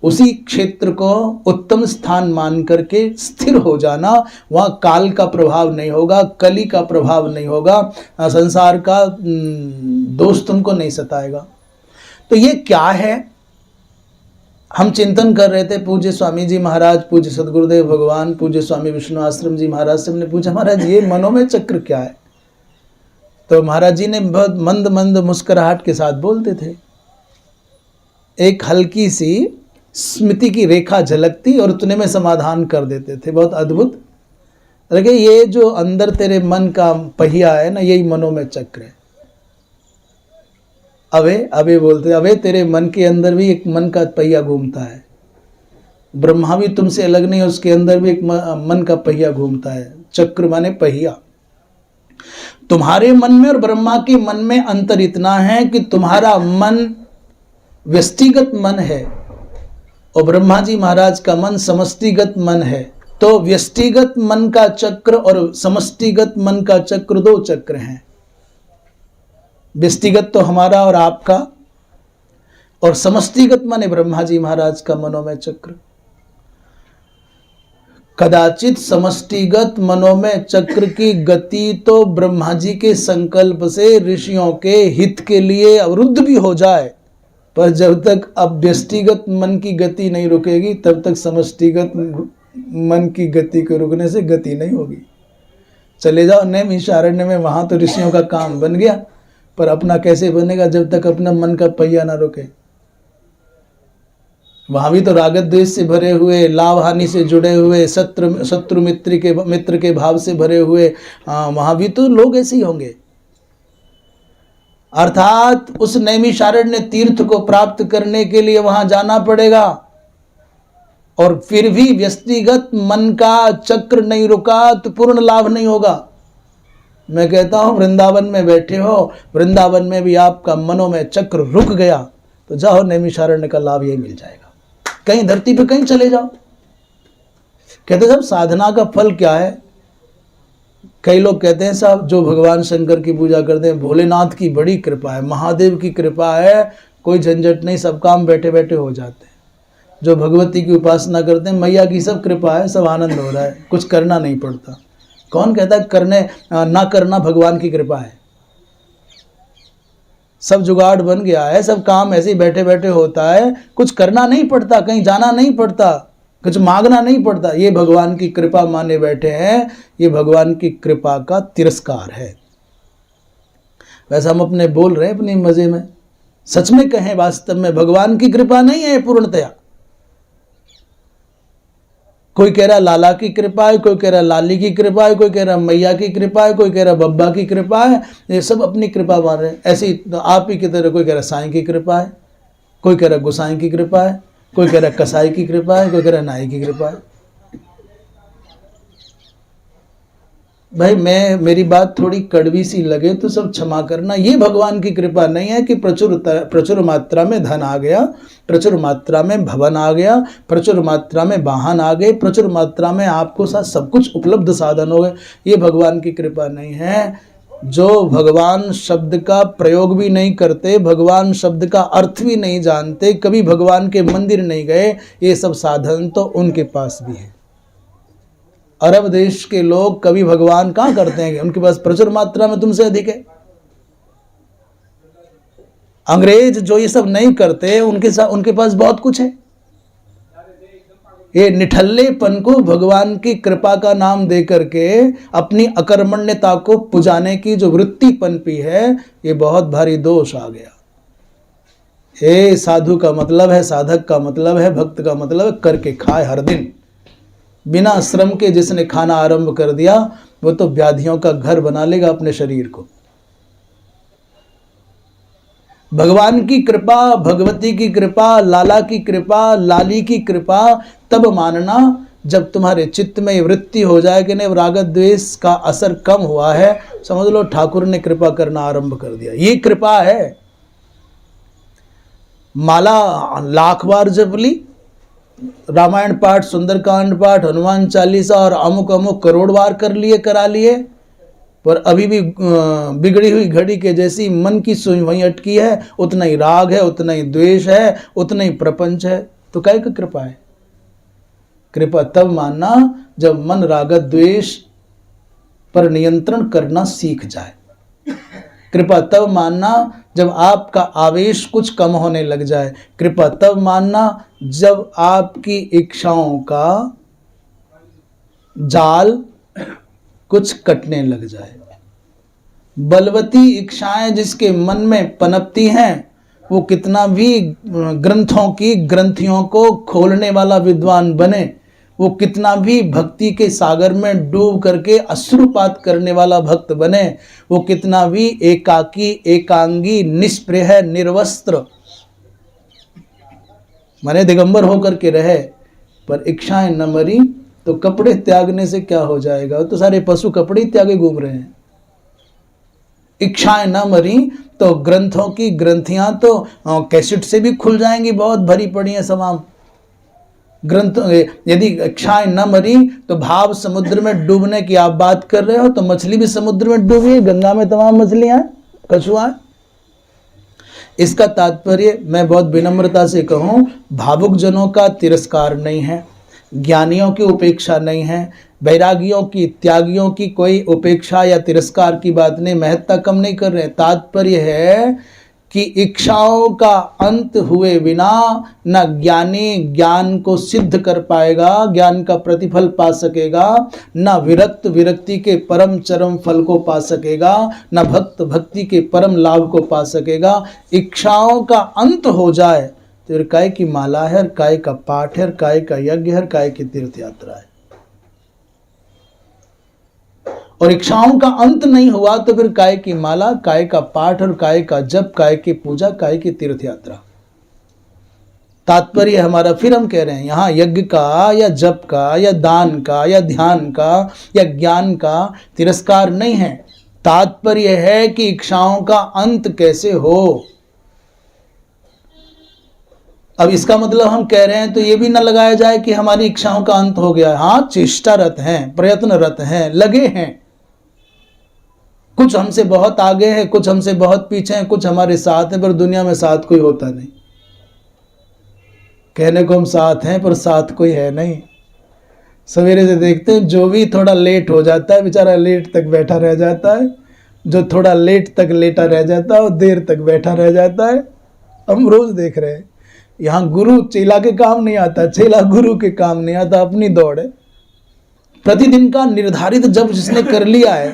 उसी क्षेत्र को उत्तम स्थान मान करके स्थिर हो जाना। वहाँ काल का प्रभाव नहीं होगा, कली का प्रभाव नहीं होगा, संसार का दोष तुमको नहीं सताएगा। तो ये क्या है, हम चिंतन कर रहे थे। पूज्य स्वामी जी महाराज, पूज्य सदगुरुदेव भगवान, पूज्य स्वामी विष्णु आश्रम जी महाराज से हमने पूछा, महाराज ये मनों में चक्र क्या है। तो महाराज जी ने बहुत मंद मंद मुस्कुराहट के साथ बोलते थे, एक हल्की सी स्मृति की रेखा झलकती और उतने में समाधान कर देते थे। बहुत अद्भुत लगे। ये जो अंदर तेरे मन का पहिया है ना, यही मनों में चक्र है। अबे बोलते, अबे तेरे मन के अंदर भी एक मन का पहिया घूमता है। ब्रह्मा भी तुमसे अलग नहीं, उसके अंदर भी एक मन का पहिया घूमता है। चक्र माने पहिया। तुम्हारे मन में और ब्रह्मा के मन में अंतर इतना है कि तुम्हारा मन व्यष्टिगत मन है और ब्रह्मा जी महाराज का मन समष्टिगत मन है। तो व्यष्टिगत मन का चक्र और समष्टिगत मन का चक्र दो चक्र हैं। व्यष्टिगत तो हमारा और आपका, और समष्टिगत माने ब्रह्मा जी महाराज का मनों में चक्र। कदाचित समष्टिगत मनों में चक्र की गति तो ब्रह्मा जी के संकल्प से ऋषियों के हित के लिए अवरुद्ध भी हो जाए, पर जब तक अब व्यष्टिगत मन की गति नहीं रुकेगी तब तक समष्टिगत मन की गति को रुकने से गति नहीं होगी। चले जाओ नैमिषारण्य में, वहां तो ऋषियों का काम बन गया, पर अपना कैसे बनेगा जब तक अपना मन का पहिया ना रुके। वहां भी तो रागत द्वेष से भरे हुए, लाभ हानि से जुड़े हुए, शत्रु मित्र के भाव से भरे हुए, वहां भी तो लोग ऐसे ही होंगे। अर्थात उस नैमिषारण्य तीर्थ को प्राप्त करने के लिए वहां जाना पड़ेगा, और फिर भी व्यष्टिगत मन का चक्र नहीं रुका तो पूर्ण लाभ नहीं होगा। मैं कहता हूं वृंदावन में बैठे हो, वृंदावन में भी आपका मनों में चक्र रुक गया तो जाओ नैमिषारण्य का लाभ यही मिल जाएगा। कहीं धरती पे कहीं चले जाओ। कहते साहब साधना का फल क्या है। कई लोग कहते हैं साहब जो भगवान शंकर की पूजा करते हैं, भोलेनाथ की बड़ी कृपा है, महादेव की कृपा है, कोई झंझट नहीं, सब काम बैठे बैठे हो जाते हैं। जो भगवती की उपासना करते हैं, मैया की सब कृपा है, सब आनंद हो रहा है, कुछ करना नहीं पड़ता। कौन कहता है करने ना करना भगवान की कृपा है। सब जुगाड़ बन गया है, सब काम ऐसे ही बैठे बैठे होता है, कुछ करना नहीं पड़ता, कहीं जाना नहीं पड़ता, कुछ मांगना नहीं पड़ता। ये भगवान की कृपा माने बैठे हैं, ये भगवान की कृपा का तिरस्कार है। वैसे हम अपने बोल रहे हैं अपनी मजे में, सच में कहें वास्तव में भगवान की कृपा नहीं है पूर्णतया। कोई कह रहा लाला की कृपा है, कोई कह रहा लाली की कृपा है, कोई कह रहा मैया की कृपा है, कोई कह रहा बब्बा की कृपा है। ये सब अपनी कृपा मान रहे हैं। ऐसे ही तो आप ही की तरह कोई कह रहा साईं की कृपा है, कोई कह रहा गोसाई की कृपा है, कोई कह रहा कसाई की कृपा है, कोई कह रहा नाई की कृपा है। भाई मेरी बात थोड़ी कड़वी सी लगे तो सब क्षमा करना, ये भगवान की कृपा नहीं है कि प्रचुर मात्रा में धन आ गया, प्रचुर मात्रा में भवन आ गया, प्रचुर मात्रा में वाहन आ गए, प्रचुर मात्रा में आपको साथ सब कुछ उपलब्ध साधन हो गए। ये भगवान की कृपा नहीं है। जो भगवान शब्द का प्रयोग भी नहीं करते, भगवान शब्द का अर्थ भी नहीं जानते, कभी भगवान के मंदिर नहीं गए, ये सब साधन तो उनके पास भी है। अरब देश के लोग कभी भगवान कहाँ करते हैं, उनके पास प्रचुर मात्रा में तुमसे अधिक है। अंग्रेज जो ये सब नहीं करते, उनके पास बहुत कुछ है। ये निठल्लेपन को भगवान की कृपा का नाम दे करके अपनी अकर्मण्यता को पुजाने की जो वृत्ति पनपी है, ये बहुत भारी दोष आ गया। ये साधु का मतलब है, साधक का मतलब है, भक्त का मतलब है करके खाए हर दिन। बिना श्रम के जिसने खाना आरंभ कर दिया वो तो व्याधियों का घर बना लेगा अपने शरीर को। भगवान की कृपा, भगवती की कृपा, लाला की कृपा, लाली की कृपा तब मानना जब तुम्हारे चित्त में वृत्ति हो जाए कि नहीं राग द्वेष का असर कम हुआ है, समझ लो ठाकुर ने कृपा करना आरंभ कर दिया। ये कृपा है। माला लाख बार जप ली, रामायण पाठ, सुंदरकांड पाठ, हनुमान चालीसा और अमुक अमुक करोड़ बार करा लिए, पर अभी भी बिगड़ी हुई घड़ी के जैसी मन की सुई वहीं अटकी है। उतना ही राग है, उतना ही द्वेष है, उतना ही प्रपंच है। तो क्या कृपा है? कृपा तब मानना जब मन राग द्वेष पर नियंत्रण करना सीख जाए। कृपा तब मानना जब आपका आवेश कुछ कम होने लग जाए। कृपा तब मानना जब आपकी इच्छाओं का जाल कुछ कटने लग जाए। बलवती इच्छाएं जिसके मन में पनपती हैं, वो कितना भी ग्रंथों की ग्रंथियों को खोलने वाला विद्वान बने, वो कितना भी भक्ति के सागर में डूब करके अश्रुपात करने वाला भक्त बने, वो कितना भी एकाकी, एकांगी, निष्प्रिय, निर्वस्त्र माने दिगंबर होकर के रहे, पर इच्छाएं न मरी तो कपड़े त्यागने से क्या हो जाएगा? तो सारे पशु कपड़े त्यागे घूम रहे हैं। इच्छाएं न मरी तो ग्रंथों की ग्रंथियां तो कैसेट से भी खुल जाएंगी, बहुत भरी पड़ी हैं तमाम ग्रंथ। यदि इच्छाएं न मरी तो भाव समुद्र में डूबने की आप बात कर रहे हो, तो मछली भी समुद्र में डूबी है, गंगा में तमाम मछलियां, कछुआ। इसका तात्पर्य मैं बहुत विनम्रता से कहूं, भावुक जनों का तिरस्कार नहीं है, ज्ञानियों की उपेक्षा नहीं है, वैरागियों की, त्यागियों की कोई उपेक्षा या तिरस्कार की बात नहीं, महत्ता कम नहीं कर रहे। तात्पर्य है कि इच्छाओं का अंत हुए बिना न ज्ञानी ज्ञान को सिद्ध कर पाएगा, ज्ञान का प्रतिफल पा सकेगा, न विरक्त विरक्ति के परम चरम फल को पा सकेगा, न भक्त भक्ति के परम लाभ को पा सकेगा। इच्छाओं का अंत हो जाए तो फिर काय की माला है, काय का पाठ है, काय का यज्ञ है, काय की तीर्थ यात्रा है। और इच्छाओं का अंत नहीं हुआ तो फिर काय की माला, काय का पाठ और काय का जप, काय की पूजा, काय की तीर्थ यात्रा। तात्पर्य हमारा, फिर हम कह रहे हैं यहां यज्ञ का या जप का या दान का या ध्यान का या ज्ञान का तिरस्कार नहीं है। तात्पर्य है कि इच्छाओं का अंत कैसे हो। अब इसका मतलब हम कह रहे हैं तो ये भी ना लगाया जाए कि हमारी इच्छाओं का अंत हो गया। हाँ, चेष्टारत हैं, प्रयत्नरत हैं, लगे हैं, कुछ हमसे बहुत आगे हैं, कुछ हमसे बहुत पीछे हैं, कुछ हमारे साथ हैं, पर दुनिया में साथ कोई होता नहीं। कहने को हम साथ हैं पर साथ कोई है नहीं। सवेरे से देखते हैं जो भी थोड़ा लेट हो जाता है बेचारा लेट तक बैठा रह जाता है, जो थोड़ा लेट तक लेटा रह जाता है वो देर तक बैठा रह जाता है। हम रोज देख रहे हैं। यहाँ गुरु चेला के काम नहीं आता, चेला गुरु के काम नहीं आता, अपनी दौड़ है। प्रतिदिन का निर्धारित जप जिसने कर लिया है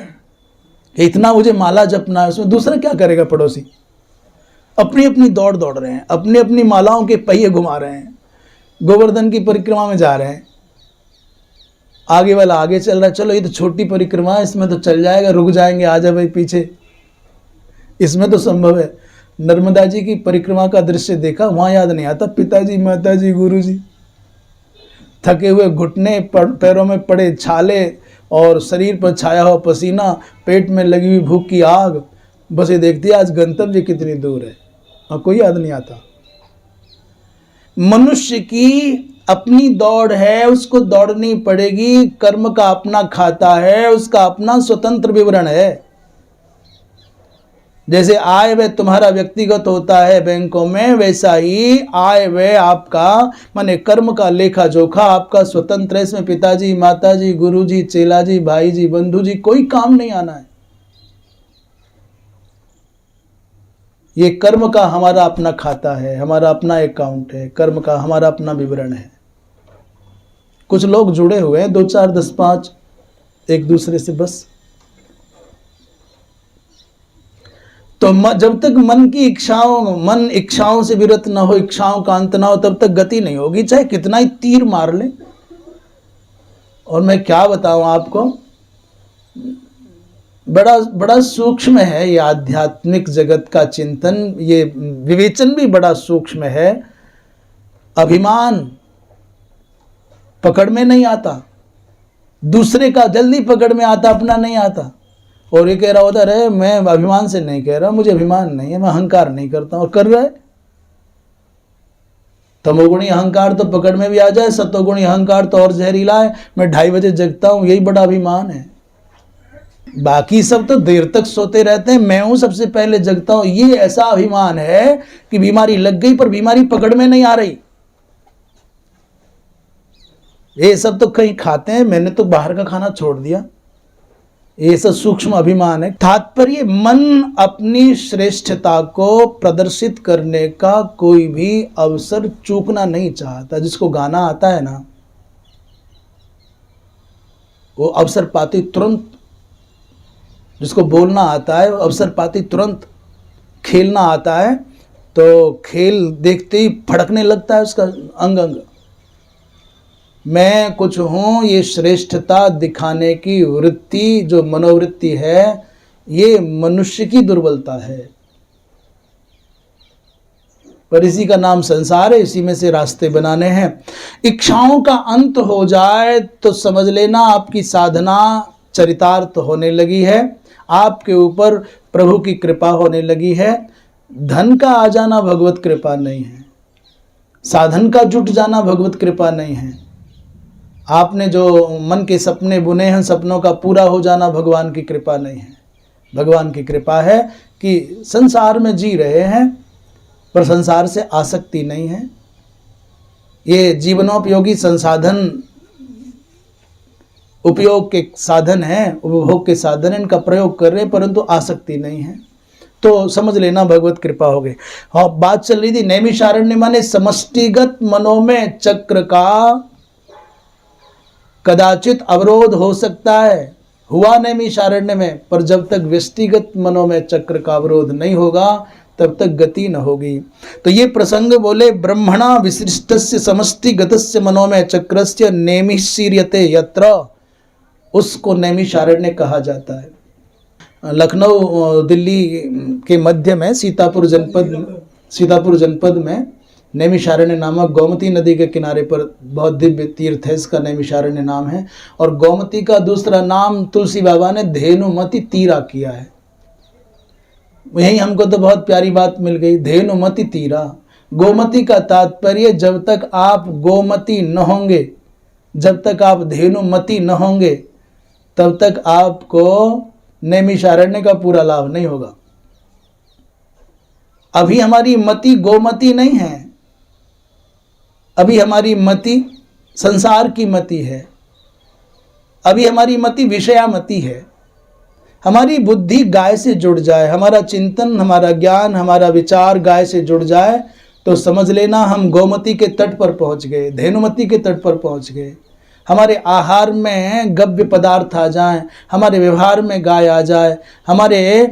कि इतना मुझे माला जपना है, उसमें दूसरा क्या करेगा? पड़ोसी अपनी अपनी दौड़ दौड़ रहे हैं, अपनी अपनी मालाओं के पहिए घुमा रहे हैं, गोवर्धन की परिक्रमा में जा रहे हैं। आगे वाला आगे चल रहा है, चलो ये तो छोटी परिक्रमा है, इसमें तो चल जाएगा, रुक जाएंगे, आ जा भाई पीछे। इसमें तो संभव है। नर्मदा जी की परिक्रमा का दृश्य देखा, वहां याद नहीं आता पिताजी, माताजी, गुरुजी, थके हुए घुटने, पैरों में पड़े छाले, और शरीर पर छाया हुआ पसीना, पेट में लगी हुई भूख की आग, बस ये देखती है आज गंतव्य कितनी दूर है और कोई याद नहीं आता। मनुष्य की अपनी दौड़ है, उसको दौड़नी पड़ेगी, कर्म का अपना खाता है, उसका अपना स्वतंत्र विवरण है। जैसे आय व्यय तुम्हारा व्यक्तिगत होता है बैंकों में, वैसा ही आय व्यय आपका माने कर्म का लेखा जोखा आपका स्वतंत्र है। इसमें पिताजी, माताजी, गुरुजी, चेलाजी, भाई जी, बंधु जी कोई काम नहीं आना है। ये कर्म का हमारा अपना खाता है, हमारा अपना अकाउंट है, कर्म का हमारा अपना विवरण है। कुछ लोग जुड़े हुए हैं 2 4 10 5 एक दूसरे से बस। तो जब तक मन इच्छाओं से विरत ना हो, इच्छाओं का अंत ना हो, तब तक गति नहीं होगी, चाहे कितना ही तीर मार ले। और मैं क्या बताऊं आपको, बड़ा सूक्ष्म है ये आध्यात्मिक जगत का चिंतन, ये विवेचन भी बड़ा सूक्ष्म है। अभिमान पकड़ में नहीं आता, दूसरे का जल्दी पकड़ में आता, अपना नहीं आता। और ये कह रहा होता रहे मैं अभिमान से नहीं कह रहा, मुझे अभिमान नहीं है, मैं अहंकार नहीं करता, और कर रहा है। तमोगुणी अहंकार तो पकड़ में भी आ जाए, सतोगुणी अहंकार तो और जहरीला है, मैं 2:30 बजे जगता हूं, यही बड़ा अभिमान है। बाकी सब तो देर तक सोते रहते हैं, मैं हूं सबसे पहले जगता हूं, ये ऐसा अभिमान है कि बीमारी लग गई पर बीमारी पकड़ में नहीं आ रही। ये सब तो कहीं खाते हैं, मैंने तो बाहर का खाना छोड़ दिया, ये सब सूक्ष्म अभिमान है। तात्पर्य मन अपनी श्रेष्ठता को प्रदर्शित करने का कोई भी अवसर चूकना नहीं चाहता। जिसको गाना आता है ना, वो अवसर पाती तुरंत, जिसको बोलना आता है वो अवसर पाती तुरंत, खेलना आता है तो खेल देखते ही फड़कने लगता है उसका अंग अंग। मैं कुछ हूँ, ये श्रेष्ठता दिखाने की वृत्ति जो मनोवृत्ति है, ये मनुष्य की दुर्बलता है। पर इसी का नाम संसार है, इसी में से रास्ते बनाने हैं। इच्छाओं का अंत हो जाए तो समझ लेना आपकी साधना चरितार्थ होने लगी है, आपके ऊपर प्रभु की कृपा होने लगी है। धन का आ जाना भगवत कृपा नहीं है, साधन का जुट जाना भगवत कृपा नहीं है। आपने जो मन के सपने बुने हैं, सपनों का पूरा हो जाना भगवान की कृपा नहीं है। भगवान की कृपा है कि संसार में जी रहे हैं पर संसार से आसक्ति नहीं है। ये जीवनोपयोगी संसाधन उपयोग के साधन हैं, उपभोग के साधन, इनका प्रयोग कर रहे हैं परंतु आसक्ति नहीं है। तो समझ लेना भगवत कृपा हो गई। हाँ, बात चल रही थी नैमिषारण्य माने समष्टिगत मनों में चक्र का कदाचित अवरोध हो सकता है, हुआ नैमिषारण्य में, पर जब तक व्यष्टिगत मनों में चक्र का अवरोध नहीं होगा तब तक गति न होगी। तो ये प्रसंग बोले ब्रह्मणा विशिष्टस्य समष्टिगतस्य मनों में चक्रस्य नैमिषीर्यते यत्र, उसको नैमिषारण्य कहा जाता है। लखनऊ दिल्ली के मध्य में सीतापुर जनपद में नैमिषारण्य नामक गोमती नदी के किनारे पर बहुत दिव्य तीर्थ है, इसका नैमिषारण्य नाम है। और गोमती का दूसरा नाम तुलसी बाबा ने धेनुमती तीरा किया है। यही हमको तो बहुत प्यारी बात मिल गई, धेनुमती तीरा। गोमती का तात्पर्य जब तक आप गोमती न होंगे, जब तक आप धेनुमती न होंगे, तब तक आपको नैमिषारण्य का पूरा लाभ नहीं होगा। अभी हमारी मति गोमती नहीं है, अभी हमारी मति संसार की मति है, अभी हमारी मति विषयामति है। हमारी बुद्धि गाय से जुड़ जाए, हमारा चिंतन, हमारा ज्ञान, हमारा विचार गाय से जुड़ जाए तो समझ लेना हम गोमती के तट पर पहुंच गए, धेनुमती के तट पर पहुंच गए। हमारे आहार में गव्य पदार्थ आ जाएं, हमारे व्यवहार में गाय आ जाए, हमारे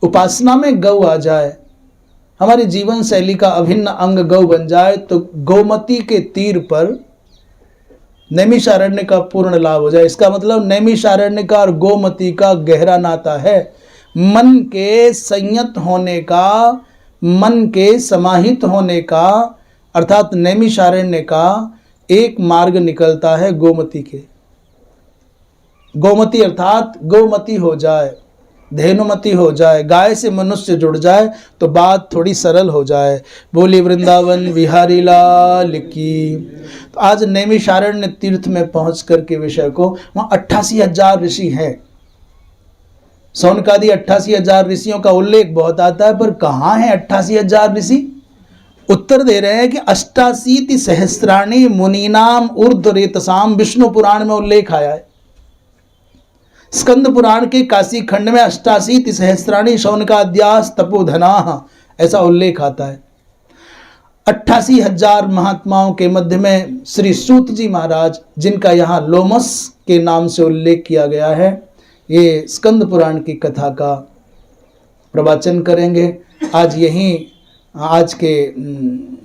उपासना में गौ आ जाए, हमारी जीवन शैली का अभिन्न अंग गौ बन जाए, तो गोमती के तीर पर नैमिषारण्य का पूर्ण लाभ हो जाए। इसका मतलब नैमिषारण्य का और गोमती का गहरा नाता है। मन के संयत होने का, मन के समाहित होने का, अर्थात नैमिषारण्य का एक मार्ग निकलता है गोमती के। गोमती अर्थात गौमती हो जाए, धेनुमती हो जाए, गाय से मनुष्य जुड़ जाए तो बात थोड़ी सरल हो जाए। बोली वृंदावन बिहारी लाल की। तो आज नैमिषारण्य तीर्थ में पहुंच करके विषय को, वहाँ 88,000 ऋषि हैं। सौनकादि 88,000 ऋषियों का उल्लेख बहुत आता है, पर कहाँ है 88,000 ऋषि? उत्तर दे रहे हैं कि 88 सहस्राणी मुनीनाम ऊर्ध्वरेतसाम, विष्णु पुराण में उल्लेख आया है। स्कंद पुराण के काशी खंड में 88 सहस्राणी शौनकाद्यास तपोधना, ऐसा उल्लेख आता है। 88,000 महात्माओं के मध्य में श्री सूत जी महाराज, जिनका यहाँ लोमस के नाम से उल्लेख किया गया है, ये स्कंद पुराण की कथा का प्रवचन करेंगे। आज यहीं आज के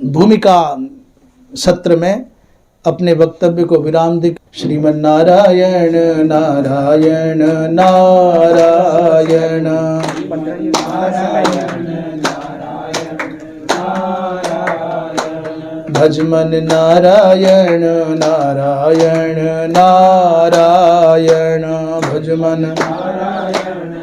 भूमिका सत्र में अपने वक्तव्य को विराम दे। श्रीमन नारायण नारायण नारायण, भजमन नारायण नारायण नारायण, भजमन नारायण